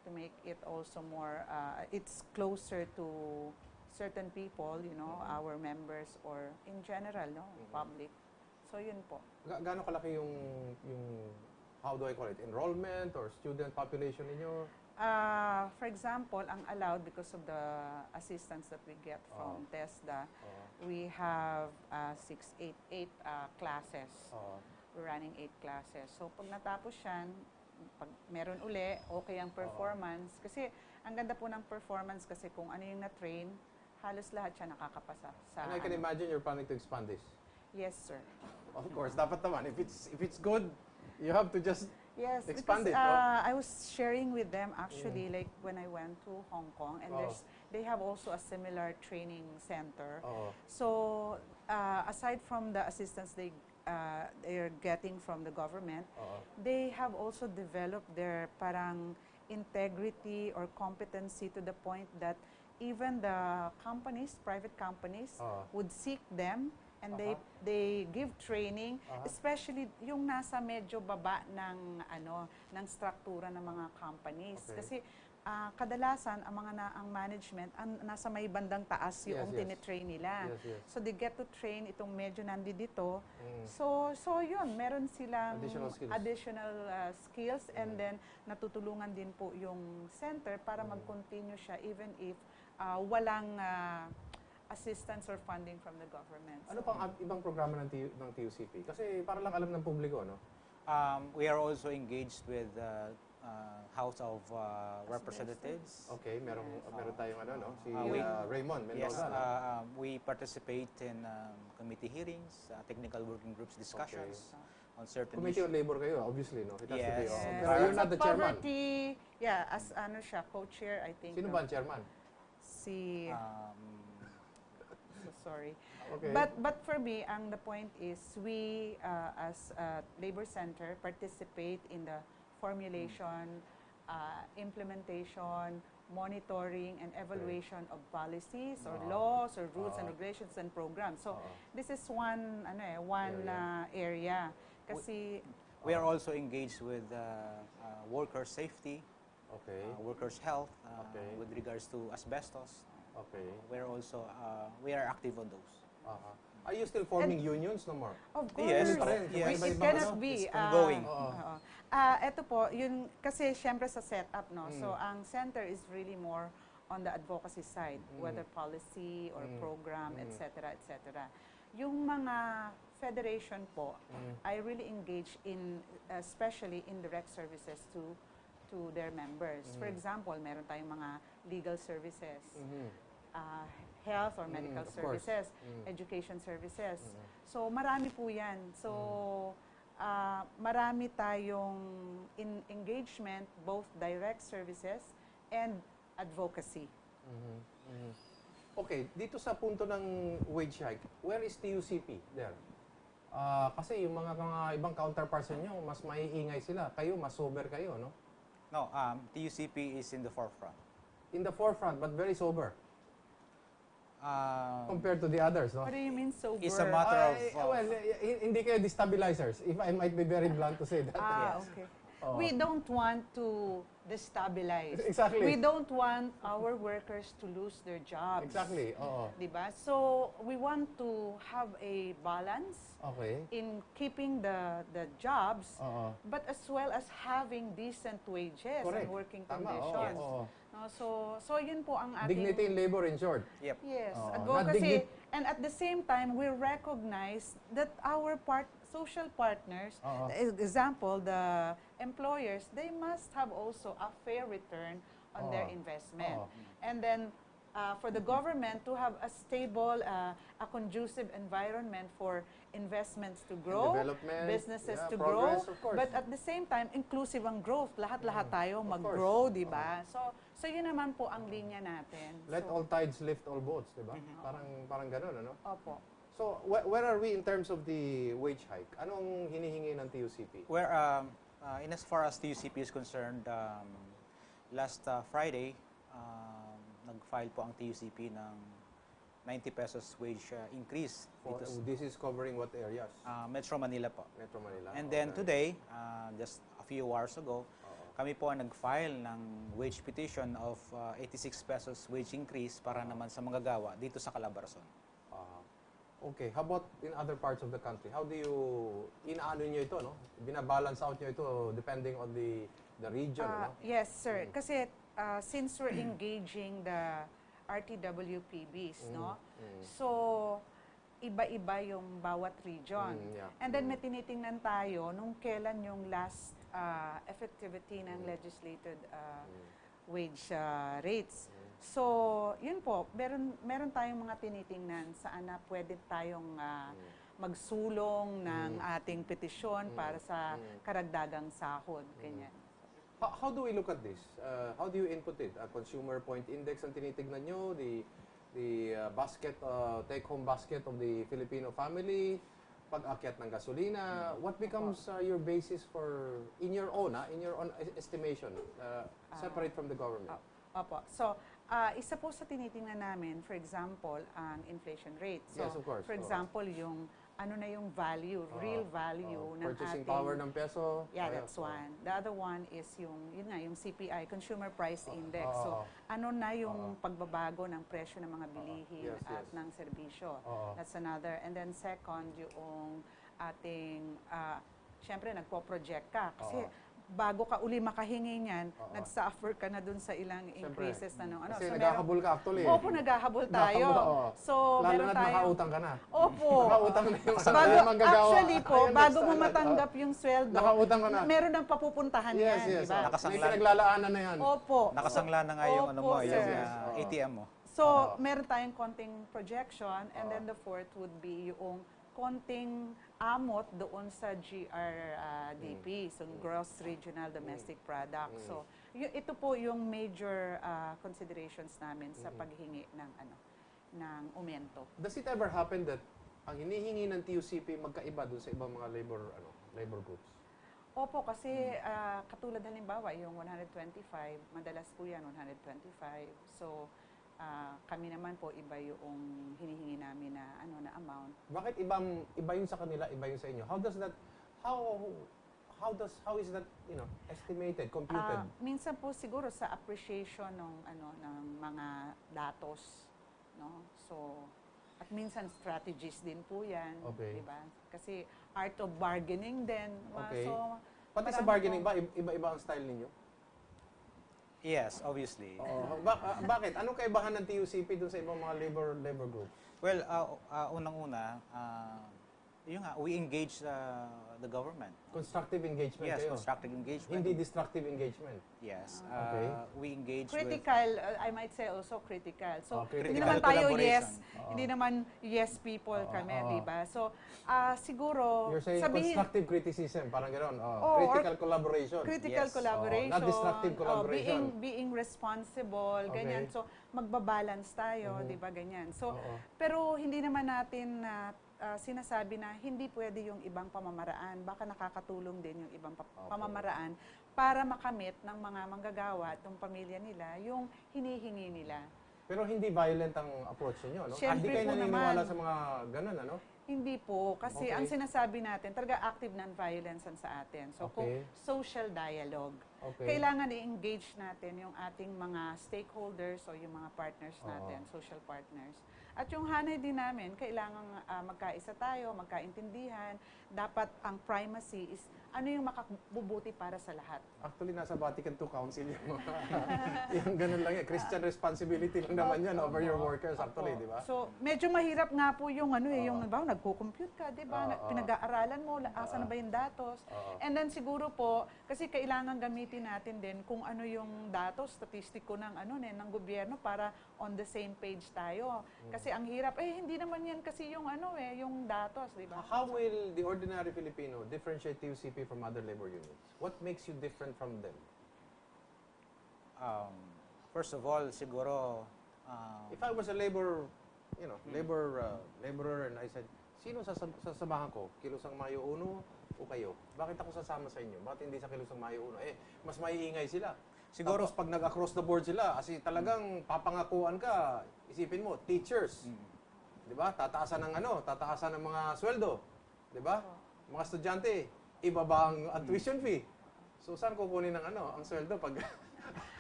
Speaker 4: to make it also more, it's closer to certain people, you know, our members or in general, no, public. So yun po.
Speaker 2: Gaano kalaki yung, how do I call it, enrollment or student population ninyo?
Speaker 4: For example, ang allowed because of the assistance that we get from TESDA, we have 8 classes. We're running 8 classes. So pag natapos yan, pag meron uli, okay ang performance. Kasi ang ganda po ng performance kasi kung ano yung na-train, halos lahat siya nakakapasa.
Speaker 2: And I can imagine you're planning to expand this.
Speaker 4: Yes, sir.
Speaker 2: Of course, dapat naman. If it's good, you have to just
Speaker 4: Yes,
Speaker 2: expand
Speaker 4: because
Speaker 2: it.
Speaker 4: I was sharing with them actually, like when I went to Hong Kong, and they have also a similar training center. So aside from the assistance they're getting from the government, they have also developed their parang integrity or competency to the point that even the companies, private companies, would seek them. And they give training, especially yung nasa medyo baba ng struktura ng mga companies. Kasi kadalasan ang management nasa may bandang taas yung tinitrain nila. So they get to train itong medyo nandito. So yun, meron silang additional skills and then natutulungan din po yung center para mag-continue siya even if walang assistance or funding from the government.
Speaker 2: Ano pang ibang programa ng TUCP? Kasi para lang alam ng publiko, no?
Speaker 3: We are also engaged with House of Representatives.
Speaker 2: Okay, meron tayong si Raymond
Speaker 3: Yes,
Speaker 2: Mendoza.
Speaker 3: we participate in committee hearings, technical working groups discussions on certain
Speaker 2: Committee on
Speaker 3: issues.
Speaker 2: Labor kayo, obviously, no? It has to be.
Speaker 3: Yes.
Speaker 2: Pero you're not the chairman.
Speaker 4: Poverty, as siya, co-chair, I think.
Speaker 2: Sino ba ang chairman?
Speaker 4: Si... sorry.
Speaker 2: Okay.
Speaker 4: But for me, the point is we as a labor center participate in the formulation, implementation, monitoring, and evaluation of policies or laws or rules and regulations and programs. So this is one area. Kasi
Speaker 3: we are also engaged with worker safety, workers' health, with regards to asbestos. We are active on those.
Speaker 2: Are you still forming unions no more?
Speaker 4: of course,
Speaker 3: Yes,
Speaker 2: yes.
Speaker 4: it cannot be.
Speaker 3: It's ongoing.
Speaker 4: Ito po, yun, kasi syempre sa setup, no? So, ang center is really more on the advocacy side, whether policy or program, etc., etc. Yung mga federation po, I really engage in, especially indirect services to their members. For example, meron tayong mga legal services, health or medical services, education services. So, marami po yan. So, marami tayong engagement, both direct services and advocacy.
Speaker 2: Okay, dito sa punto ng wage hike, where is TUCP there? Kasi yung mga ibang counterparts niyo, mas maiingay sila. Kayo, mas sober kayo, no?
Speaker 3: No, TUCP is in the forefront.
Speaker 2: In the forefront, but very sober. Compared to the others, no?
Speaker 4: What do you mean sober?
Speaker 3: It's a matter of...
Speaker 2: Well, hindi kayo destabilizers, if I might be very blunt to say that.
Speaker 4: Okay. we don't want to destabilize.
Speaker 2: Exactly.
Speaker 4: We don't want our workers to lose their jobs.
Speaker 2: Exactly. Oo.
Speaker 4: Diba? So, we want to have a balance
Speaker 2: Okay.
Speaker 4: in keeping the jobs,
Speaker 2: Oo.
Speaker 4: but as well as having decent wages
Speaker 2: Correct.
Speaker 4: and working
Speaker 2: Tama.
Speaker 4: conditions.
Speaker 2: Oo.
Speaker 4: No, so yun po ang ating...
Speaker 2: Dignity in labor, in short.
Speaker 3: Yep.
Speaker 4: Yes,
Speaker 2: Oo.
Speaker 4: advocacy. And at the same time, we recognize that our social partners,
Speaker 2: Oo.
Speaker 4: example, the employers, they must have also a fair return on their
Speaker 2: Oo.
Speaker 4: investment.
Speaker 2: Oo.
Speaker 4: And then, for the government to have a stable, a conducive environment for investments to grow,
Speaker 2: development,
Speaker 4: businesses to
Speaker 2: progress,
Speaker 4: grow,
Speaker 2: of course.
Speaker 4: but at the same time, inclusive ang growth. Lahat-lahat tayo
Speaker 2: of
Speaker 4: mag-grow,
Speaker 2: course.
Speaker 4: di ba? So yun naman po ang linya natin.
Speaker 2: Let
Speaker 4: So,
Speaker 2: all tides lift all boats, di ba? Parang gano'n, ano?
Speaker 4: Opo.
Speaker 2: So, where are we in terms of the wage hike? Anong hinihingi ng TUCP?
Speaker 3: Where, in as far as TUCP is concerned, last Friday, nag-file po ang TUCP ng 90 pesos wage increase dito sa
Speaker 2: This is covering what areas?
Speaker 3: Metro Manila po.
Speaker 2: Metro Manila.
Speaker 3: And then
Speaker 2: Okay.
Speaker 3: today, just a few hours ago,
Speaker 2: Oo.
Speaker 3: kami po ang nag-file ng wage petition of 86 pesos wage increase para naman sa manggagawa dito sa Calabarzon.
Speaker 2: Okay, how about in other parts of the country? How do you, inaano nyo ito, no? Binabalance out nyo ito depending on the region, no?
Speaker 4: Yes, sir. Kasi since we're engaging the RTWPBs, no? So, iba-iba yung bawat region.
Speaker 2: Yeah.
Speaker 4: And then may tinitingnan tayo nung kailan yung last effectivity ng legislated wage rates. So, yun po, meron tayong mga tinitingnan saan na pwede tayong magsulong ng ating petisyon para sa karagdagang sahod. Ganyan.
Speaker 2: How do we look at this? How do you input it? Consumer point index ang tinitignan nyo? The basket, take-home basket of the Filipino family? Pag-akyat ng gasolina? What becomes your basis for, in your own estimation, separate from the government?
Speaker 4: Opo. So, isa po sa tinitingnan namin, for example, ang inflation rate. So,
Speaker 2: Yes, of course.
Speaker 4: for example, yung ano na yung value, real value ng
Speaker 2: purchasing
Speaker 4: ating...
Speaker 2: power ng peso.
Speaker 4: Yeah, that's one. The other one is yun nga, yung CPI, Consumer Price Index. So, ano na yung pagbabago ng presyo ng mga bilihin
Speaker 2: Yes,
Speaker 4: at
Speaker 2: yes.
Speaker 4: ng serbisyo.
Speaker 2: Oo.
Speaker 4: That's another. And then second, yung ating, syempre, nagpo-project ka. Kasi, bago ka uli makahingi niyan, nag-suffer ka na dun sa ilang increases na nung ano.
Speaker 2: Kasi
Speaker 4: So,
Speaker 2: naghahabol ka actually.
Speaker 4: Opo, naghahabol tayo. So,
Speaker 2: Lalo
Speaker 4: meron
Speaker 2: na't
Speaker 4: tayo.
Speaker 2: nakautang ka na.
Speaker 4: Opo.
Speaker 2: Nakautang na yung
Speaker 4: Actually po, bago mo matanggap yung sweldo,
Speaker 2: Nakautang ka na.
Speaker 4: meron ng papupuntahan
Speaker 2: Yes,
Speaker 4: yan,
Speaker 2: yes.
Speaker 4: di ba?
Speaker 2: May pinaglalaanan na yan.
Speaker 4: Opo.
Speaker 3: Nakasangla na nga yung,
Speaker 4: Opo,
Speaker 3: yung
Speaker 4: sir.
Speaker 3: ATM mo.
Speaker 4: So, meron tayong konting projection, and then the fourth would be yung konting amot doon sa GRDP, so Gross Regional Domestic Product. So, ito po yung major considerations namin sa paghingi ng aumento.
Speaker 2: Does it ever happen that ang hinihingi ng TUCP magkaiba dun sa ibang mga labor groups?
Speaker 4: Opo, kasi katulad halimbawa, yung 125, madalas po yan 125. So, kami naman po iba yung hinihingi namin na na amount.
Speaker 2: Bakit iba yung sa kanila, iba yung sa inyo? How is that, estimated, computed?
Speaker 4: Minsan po siguro sa appreciation ng mga datos, no? So, at minsan strategies din po 'yan,
Speaker 2: Okay.
Speaker 4: di ba? Kasi art of bargaining din.
Speaker 2: Okay.
Speaker 4: So,
Speaker 2: Pati sa
Speaker 4: marami
Speaker 2: bargaining
Speaker 4: po.
Speaker 2: ba, iba-iba ang style ninyo?
Speaker 3: Yes, obviously.
Speaker 2: Bakit? Anong kaibahan ng TUCP dun sa ibang mga labor groups?
Speaker 3: Well, unang-una, yun nga, we engage the government.
Speaker 2: Constructive engagement
Speaker 3: Yes,
Speaker 2: kayo?
Speaker 3: constructive engagement.
Speaker 2: Hindi destructive engagement?
Speaker 3: Yes.
Speaker 2: Okay.
Speaker 3: We engage
Speaker 4: Critical, I might say also critical. So,
Speaker 2: critical.
Speaker 4: hindi naman tayo
Speaker 3: Collaboration.
Speaker 4: hindi naman yes people kami, di ba? So, siguro,
Speaker 2: You're saying constructive criticism, parang gano'n. Critical collaboration.
Speaker 4: critical
Speaker 3: Yes.
Speaker 4: collaboration.
Speaker 2: Not destructive collaboration.
Speaker 4: Being responsible, ganyan. So, magbabalance tayo, di ba, ganyan. So, pero hindi naman natin sinasabi na hindi pwede yung ibang pamamaraan. Baka nakakatulong din yung ibang pamamaraan para makamit ng mga manggagawa at ng pamilya nila yung hinihingi nila.
Speaker 2: Pero hindi violent ang approach niyo, no?
Speaker 4: Siyempre
Speaker 2: Hindi kayo
Speaker 4: po
Speaker 2: naniniwala
Speaker 4: naman.
Speaker 2: sa mga ganun, ano?
Speaker 4: Hindi po. Kasi
Speaker 2: Okay.
Speaker 4: ang sinasabi natin, talaga active non-violence ang sa atin. So,
Speaker 2: Okay.
Speaker 4: social dialogue.
Speaker 2: Okay.
Speaker 4: Kailangan i-engage natin yung ating mga stakeholders o yung mga partners natin, social partners. At yung hanay din namin, kailangan magkaisa tayo, magkaintindihan. Dapat ang primacy is ano yung makabubuti para sa lahat.
Speaker 2: Actually, nasa Vatican II Council yung mga, yung ganun lang yan. Christian responsibility lang naman yan over your workers actually, di ba?
Speaker 4: So, medyo mahirap nga po yung yung nagko-compute ka, di ba? Pinag-aaralan mo, asan na ba yung datos? And then siguro po, kasi kailangan gamitin natin din kung ano yung datos, statistiko ng ng gobyerno para on the same page tayo. Kasi ang hirap, hindi naman yan kasi yung yung datos, di ba?
Speaker 2: How will the ordinary Filipino differentiate TUCP from other labor unions? What makes you different from them?
Speaker 3: First of all, siguro,
Speaker 2: If I was a labor, laborer and I said, sino sasamahan ko? Kilusang Mayo Uno o kayo? Bakit ako sasama sa inyo? Bakit hindi sa Kilusang Mayo Uno? Mas maiingay sila.
Speaker 3: Siguro-
Speaker 2: Tapos pag nag-across the board sila, kasi talagang papangakuan ka, isipin mo, teachers. Di ba? Tataasan ng mga sweldo. Di ba? Mga estudyante, ibaba ang tuition fee. So saan kukunin ang sweldo pag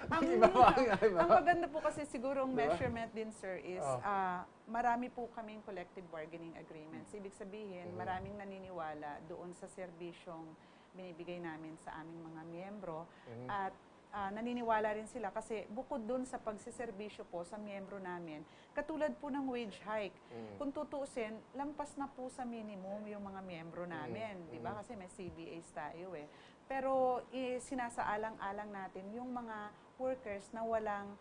Speaker 4: Ang maganda po kasi siguro ang
Speaker 2: Diba?
Speaker 4: measurement din, sir, is marami po kaming collective bargaining agreements. Ibig sabihin, maraming naniniwala doon sa serbisyong binibigay namin sa aming mga miyembro. At naniniwala rin sila kasi bukod doon sa pagsiservisyo po sa miyembro namin, katulad po ng wage hike, kung tutuusin, lampas na po sa minimum yung mga miyembro namin, di ba? Kasi may CBAs tayo eh. Pero sinasaalang-alang natin yung mga workers na walang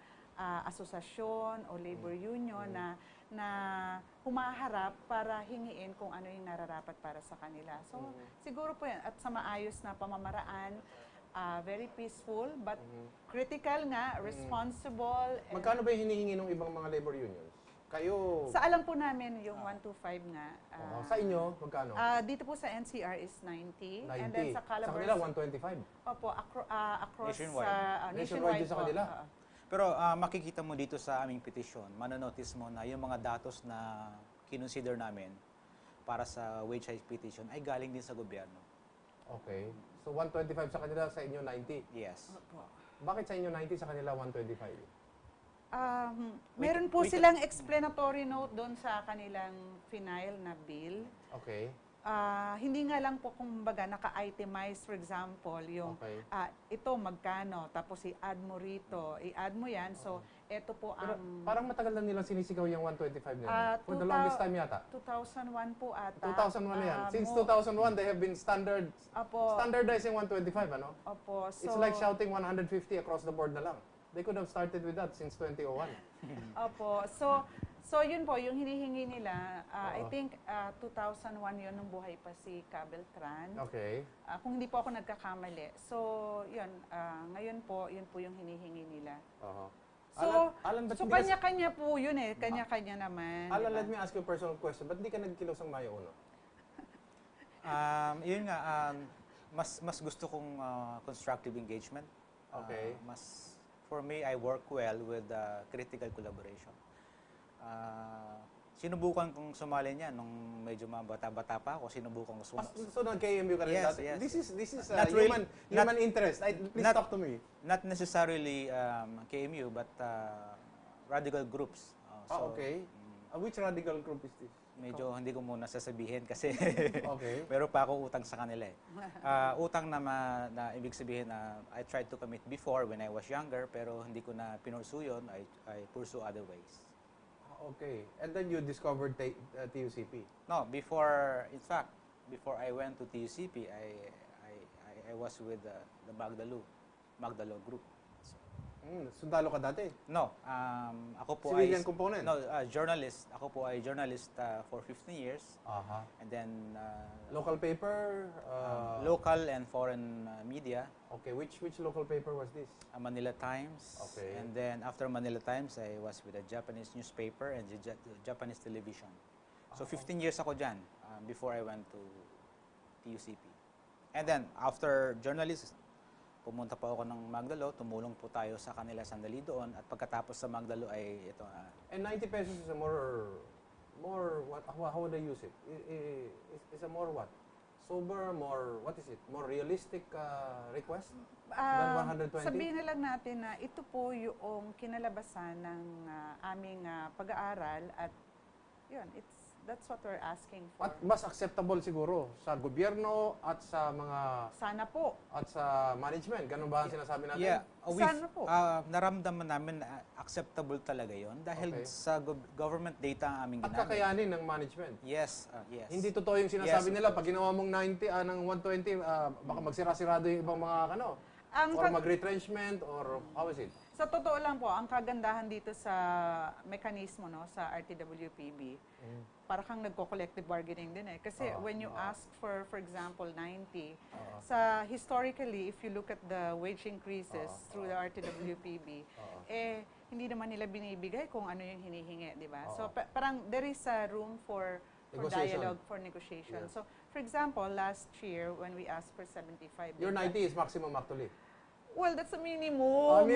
Speaker 4: asosasyon o labor union na humaharap para hingiin kung ano yung nararapat para sa kanila. So, siguro po yan. At sa maayos na pamamaraan, very peaceful, but critical nga, responsible. And
Speaker 2: magkano ba yung hinihingi ng ibang mga labor unions? Kayo,
Speaker 4: sa alam po namin, yung 125 nga.
Speaker 2: sa inyo, magkano?
Speaker 4: Dito po sa NCR is 90.
Speaker 2: 90.
Speaker 4: And then sa Calabers,
Speaker 2: kanila, 125.
Speaker 4: opo, across
Speaker 3: Nationwide.
Speaker 2: Nationwide din sa
Speaker 4: po.
Speaker 2: kanila.
Speaker 3: pero makikita mo dito sa aming petition, manonotice mo na yung mga datos na kinonsider namin para sa wage hike petition ay galing din sa gobyerno.
Speaker 2: Okay. So 125 sa kanila, sa inyo 90.
Speaker 3: Yes.
Speaker 4: Opo.
Speaker 2: Bakit sa inyo 90, sa kanila 125?
Speaker 4: Meron po silang explanatory note doon sa kanilang final na bill.
Speaker 2: Okay.
Speaker 4: Hindi nga lang po kumbaga naka-itemize, for example, yung
Speaker 2: Okay.
Speaker 4: ito magkano, tapos i-add mo rito, i-add mo yan. So, ito po
Speaker 2: Pero
Speaker 4: ang
Speaker 2: parang matagal na nilang sinisigaw yung 125 nila. For the longest time yata.
Speaker 4: 2001 po ata.
Speaker 2: 2001 na yan. Since 2001, they have been standardizing 125, ano?
Speaker 4: Opo. So,
Speaker 2: It's like shouting 150 across the board na lang. They could have started with that since 2001.
Speaker 4: Opo. So yun po, yung hinihingi nila, I think 2001 yun nung buhay pa si Cabeltran.
Speaker 2: Okay.
Speaker 4: Kung hindi po ako nagkakamali. So, yun, ngayon po, yun po yung hinihingi nila. So,
Speaker 2: Alan, ba't
Speaker 4: so
Speaker 2: hindi ka-
Speaker 4: kanya-kanya po yun eh. Kanya-kanya naman.
Speaker 2: Alan,
Speaker 4: diba?
Speaker 2: let me ask you a personal question. Ba't di ka nagkilos ang Mayo Uno?
Speaker 3: Yun nga, mas gusto kong constructive engagement.
Speaker 2: Okay.
Speaker 3: For me, I work well with critical collaboration. Sinubukan kong sumali niyan nung medyo bata-bata pa ako. Sinubukan ko
Speaker 2: So nag-KMU ka rin
Speaker 3: Yes,
Speaker 2: dati?
Speaker 3: yes.
Speaker 2: This is
Speaker 3: Not really-
Speaker 2: human interest. Please
Speaker 3: not-
Speaker 2: talk to me.
Speaker 3: Not necessarily KMU, but radical groups.
Speaker 2: Okay. Which radical group is this?
Speaker 3: Medyo hindi ko muna sasabihin kasi
Speaker 2: Okay.
Speaker 3: meron pa ako utang sa kanila eh. Utang na ibig sabihin na I tried to commit before when I was younger pero hindi ko na pinursu yun. I pursue other ways.
Speaker 2: Okay. And then you discovered TUCP.
Speaker 3: No, before I went to TUCP, I was with the Magdalo group.
Speaker 2: Sundalo ka dati?
Speaker 3: No, ako po
Speaker 2: Civilian component?
Speaker 3: No, journalist. Ako po ay journalist for 15 years. And then
Speaker 2: Local paper?
Speaker 3: local and foreign media,
Speaker 2: Okay. Which local paper was this?
Speaker 3: Manila Times.
Speaker 2: Okay.
Speaker 3: And then after Manila Times, I was with a Japanese newspaper and the Japanese television. So 15 years ako dyan before I went to TUCP. And then after journalist, pumunta po ako ng Magdalo, tumulong po tayo sa kanila sandali doon at pagkatapos sa Magdalo ay ito.
Speaker 2: And 90 pesos is a more more what? How would I use it? Is a more what? Sober, more what is it? More realistic request than 120?
Speaker 4: Sabihin na lang natin na ito po yung kinalabasan ng aming pag-aaral at yun, that's what we're asking for.
Speaker 2: At mas acceptable siguro sa gobyerno at sa mga
Speaker 4: Sana po.
Speaker 2: at sa management. Ganun ba ang sinasabi natin?
Speaker 3: Yeah,
Speaker 4: Sana po.
Speaker 3: naramdaman namin na acceptable talaga yon dahil
Speaker 2: Okay.
Speaker 3: sa government data ang aming
Speaker 2: At
Speaker 3: ginamit.
Speaker 2: kakayanin ng management.
Speaker 3: Yes, yes.
Speaker 2: Hindi totoo yung sinasabi
Speaker 3: Yes,
Speaker 2: nila. Pag ginawa mong 90, ng 120, baka magsira-sirado yung ibang mga or mag-retrenchment or how is it?
Speaker 4: Sa totoo lang po, ang kagandahan dito sa mekanismo no sa RTWPB, para kang nagko-collective bargaining din eh. Kasi when you ask for example, 90, sa historically, if you look at the wage increases through the RTWPB, hindi naman nila binibigay kung ano yung hinihingi, di ba? So parang there is a room for dialogue, for negotiation.
Speaker 2: Yes.
Speaker 4: So for example, last year when we asked for 75,
Speaker 2: Your 90 is maximum actually.
Speaker 4: well, that's a minimum.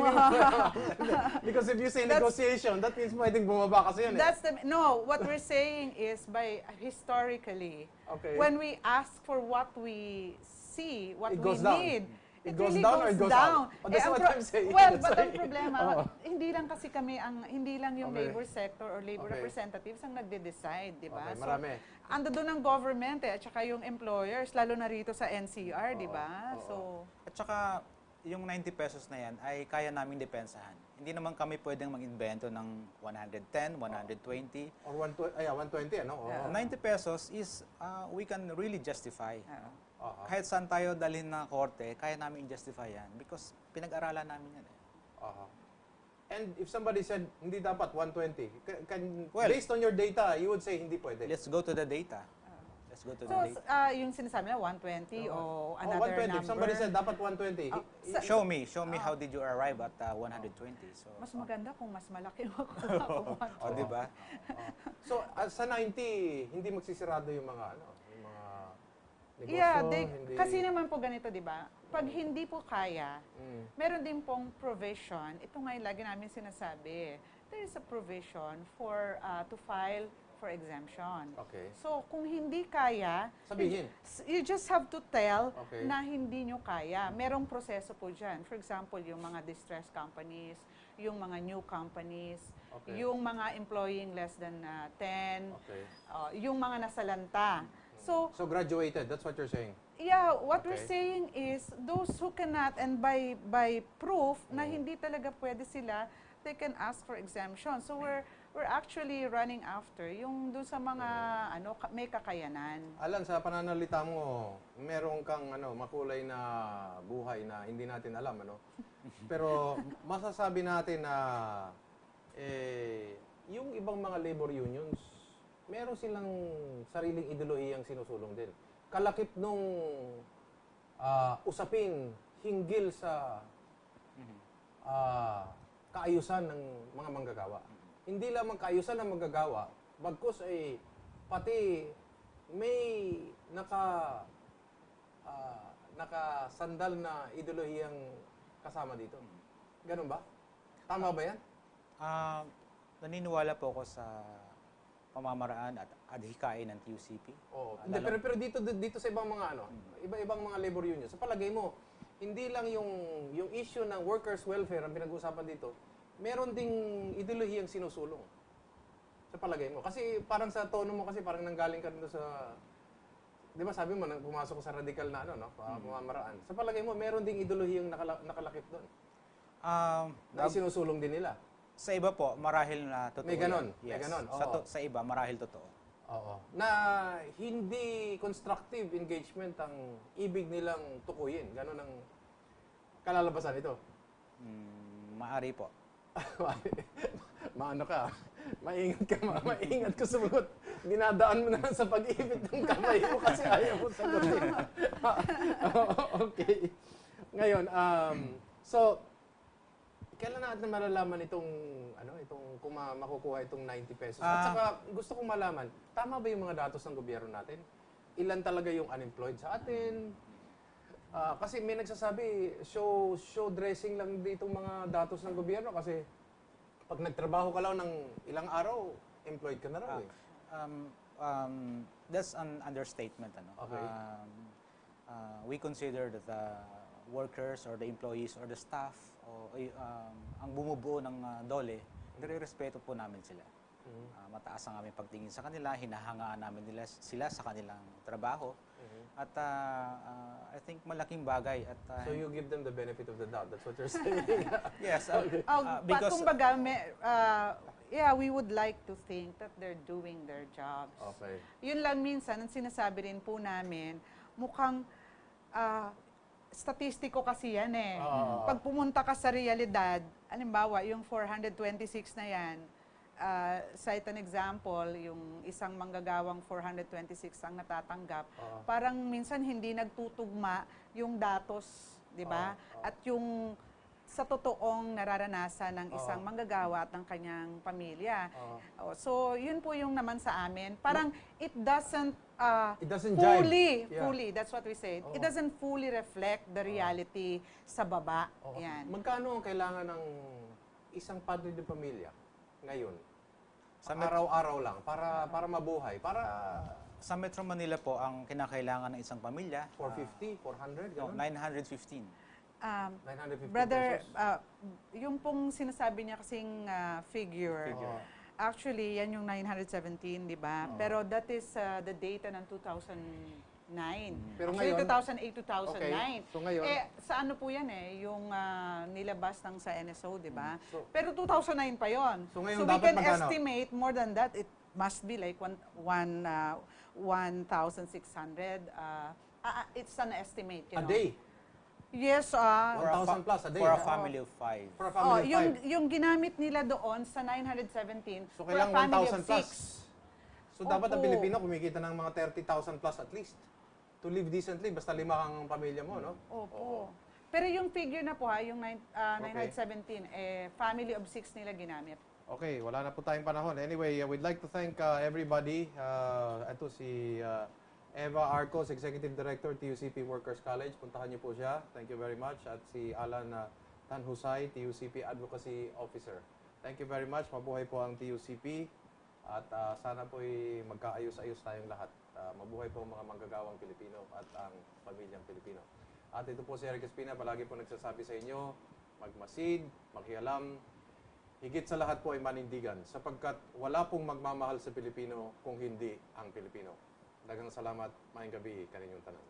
Speaker 2: Because if you say
Speaker 4: That's-
Speaker 2: negotiation, that means pwedeng bumaba kasi yun eh.
Speaker 4: That's no. What we're saying is by historically,
Speaker 2: Okay.
Speaker 4: when we ask for what we see, what
Speaker 2: It
Speaker 4: we
Speaker 2: goes down.
Speaker 4: need,
Speaker 2: It goes
Speaker 4: really
Speaker 2: down or it goes up? Oh, that's what I'm saying.
Speaker 4: Well,
Speaker 2: That's
Speaker 4: but ang
Speaker 2: why-
Speaker 4: problema,
Speaker 2: Oo.
Speaker 4: hindi lang kasi kami hindi lang yung
Speaker 2: Okay.
Speaker 4: labor sector or labor
Speaker 2: Okay.
Speaker 4: representatives ang nagde-decide, di ba?
Speaker 2: Okay, marami.
Speaker 4: ando doon ang government at saka yung employers, lalo na rito sa NCR, di ba? So,
Speaker 3: At saka, yung 90 pesos na yan ay kaya naming depensahan. Hindi naman kami pwedeng mag-invento ng 110, 120.
Speaker 2: Or 120, ano? Oo.
Speaker 4: Yeah.
Speaker 3: 90 pesos is, we can really justify.
Speaker 2: Oo.
Speaker 3: Kahit saan tayo dalhin na korte, kaya namin justify yan because pinag-aralan namin yan eh.
Speaker 2: Oo. And if somebody said, hindi dapat 120,
Speaker 3: Well,
Speaker 2: based on your data, you would say hindi pwede.
Speaker 3: Let's go to the data. Let's go to the
Speaker 4: so
Speaker 3: data.
Speaker 4: yung sinasabi na 120 o
Speaker 2: Oh,
Speaker 4: another
Speaker 2: 120. If
Speaker 4: number.
Speaker 2: somebody said dapat 120,
Speaker 3: Show me how did you arrive at 120. So,
Speaker 4: Mas maganda kung mas malaki yung ako.
Speaker 3: o di ba?
Speaker 2: so sa 90, hindi magsisirado yung mga yung mga negosyo,
Speaker 4: Yeah,
Speaker 2: hindi.
Speaker 4: kasi naman po ganito, di ba? Pag hindi po kaya, meron din pong provision. Ito nga yung lagi namin sinasabi. There is a provision for to file for exemption.
Speaker 2: Okay.
Speaker 4: So, kung hindi kaya,
Speaker 2: Sabihin.
Speaker 4: you just have to tell
Speaker 2: Okay.
Speaker 4: na hindi nyo kaya. Merong proseso po dyan. For example, yung mga distressed companies, yung mga new companies,
Speaker 2: Okay.
Speaker 4: yung mga employing less than 10,
Speaker 2: Okay.
Speaker 4: yung mga nasalanta. So,
Speaker 2: So graduated, that's what you're saying.
Speaker 4: yeah, what we're
Speaker 2: Okay.
Speaker 4: saying is those who cannot and by proof na hindi talaga pwede sila, they can ask for exemption. So we're actually running after yung doon sa mga may kakayanan.
Speaker 2: Alan, sa pananalita mo, meron kang makulay na buhay na hindi natin alam, Pero masasabi natin na yung ibang mga labor unions, meron silang sariling ideolohiyang sinusulong din. Kalakip nung usapin hinggil sa kaayusan ng mga manggagawa. Hindi lamang kaayusan ng manggagawa, bagkus ay pati may nakasandal na ideolohiyang kasama dito. Ganun ba? Tama ba yan?
Speaker 3: Naniniwala po ako sa pamamaraan at adhikain ng TUCP.
Speaker 2: Oo. Hindi, pero dito sa ibang mga iba-ibang mga labor unions, sa palagay mo, hindi lang yung issue ng workers' welfare ang pinag-uusapan dito, meron ding ideolohiyang sinusulong. Sa palagay mo. Kasi parang sa tono mo kasi parang nanggaling ka dito sa, di ba sabi mo, nang pumasok sa radical na pamamaraan. Sa palagay mo, meron ding ideolohiyang nakalakip doon. Na sinusulong din nila.
Speaker 3: Sa iba po, marahil na totoo.
Speaker 2: May ganon.
Speaker 3: Yes.
Speaker 2: May ganon.
Speaker 3: Sa iba, marahil totoo.
Speaker 2: Oo. Na hindi constructive engagement ang ibig nilang tukuyin. Ganon ang kalalabasan ito.
Speaker 3: Maari po.
Speaker 2: Maano ka? Maingat ka sumagot. Dinadaan mo na lang sa pag-ibig ng kamay mo kasi ayaw mo sagutin. Okay. Ngayon, so, kailan natin malalaman itong kung makukuha itong 90 pesos? At saka, gusto kong malaman, tama ba yung mga datos ng gobyerno natin? Ilan talaga yung unemployed sa atin? Kasi may nagsasabi, show dressing lang dito mga datos ng gobyerno kasi pag nagtrabaho ka lang ng ilang araw, employed ka na raw eh.
Speaker 3: That's an understatement. Ano?
Speaker 2: Okay.
Speaker 3: We consider that the workers or the employees or the staff o ang bumubuo ng DOLE, nire-respeto po namin sila. Mataas ang aming pagtingin sa kanila, hinahangaan namin sila sa kanilang trabaho. At I think malaking bagay. At,
Speaker 2: So you give them the benefit of the doubt, that's what you're saying?
Speaker 3: yes,
Speaker 4: Because, kumbaga, yeah, we would like to think that they're doing their jobs.
Speaker 2: Okay.
Speaker 4: Yun lang minsan, ang sinasabi rin po namin, mukhang statistiko kasi yan eh. Pag pumunta ka sa realidad, halimbawa, yung 426 na yan, cite an example, yung isang manggagawang 426 ang natatanggap, parang minsan hindi nagtutugma yung datos, di ba? At yung sa totoong nararanasan ng isang manggagawa at ng kanyang pamilya. So, yun po yung naman sa amin. Parang it doesn't fully, that's what we say. It doesn't fully reflect the reality sa baba. Yan.
Speaker 2: Magkano ang kailangan ng isang padre de pamilya ngayon? Sa araw-araw lang, para mabuhay, para...
Speaker 3: Sa Metro Manila po, ang kinakailangan ng isang pamilya,
Speaker 2: 450, 400,
Speaker 3: no,
Speaker 2: gano'n?
Speaker 3: 915.
Speaker 2: 950
Speaker 4: Brother,
Speaker 2: pesos.
Speaker 4: yung pong sinasabi niya kasing figure, actually, yan yung 917, di ba? Pero that is the data ng 2009.
Speaker 2: Pero
Speaker 4: Actually,
Speaker 2: ngayon,
Speaker 4: 2008, 2009.
Speaker 2: so ngayon,
Speaker 4: sa ano po yan yung nilabas ng sa NSO, di ba? Pero 2009 pa yon.
Speaker 2: So ngayon,
Speaker 4: we
Speaker 2: dapat
Speaker 4: can
Speaker 2: magkano?
Speaker 4: estimate more than that. It must be like 1,600. It's an estimate, you
Speaker 2: a
Speaker 4: know.
Speaker 2: day,
Speaker 4: Yes,
Speaker 2: 1,000 plus a day.
Speaker 3: For a family of 5.
Speaker 2: For a family of 5.
Speaker 4: yung ginamit nila doon sa 917
Speaker 2: So
Speaker 4: for a
Speaker 2: kailangan
Speaker 4: family of
Speaker 2: 1,000 plus.
Speaker 4: 6.
Speaker 2: So dapat ang
Speaker 4: Opo.
Speaker 2: Pilipino kumikita ng mga 30,000 plus at least to live decently, basta 5 kang pamilya mo, no?
Speaker 4: Opo. Pero yung figure na po yung 917, family of 6 nila ginamit.
Speaker 2: Okay, wala na po tayong panahon. Anyway, we'd like to thank everybody. Ito si Eva Arcos, Executive Director, TUCP Workers College. Puntahan niyo po siya. Thank you very much. At si Alan Tanjusay, TUCP Advocacy Officer. Thank you very much. Mabuhay po ang TUCP. At sana po'y magkaayos-ayos tayong lahat. Mabuhay po ang mga manggagawang Pilipino at ang pamilyang Pilipino. At ito po si Erik Espina, palagi po nagsasabi sa inyo, magmasid, maghialam, higit sa lahat po ay manindigan sapagkat wala pong magmamahal sa Pilipino kung hindi ang Pilipino. Daghang salamat, maayong gabi, kaninyong tanan.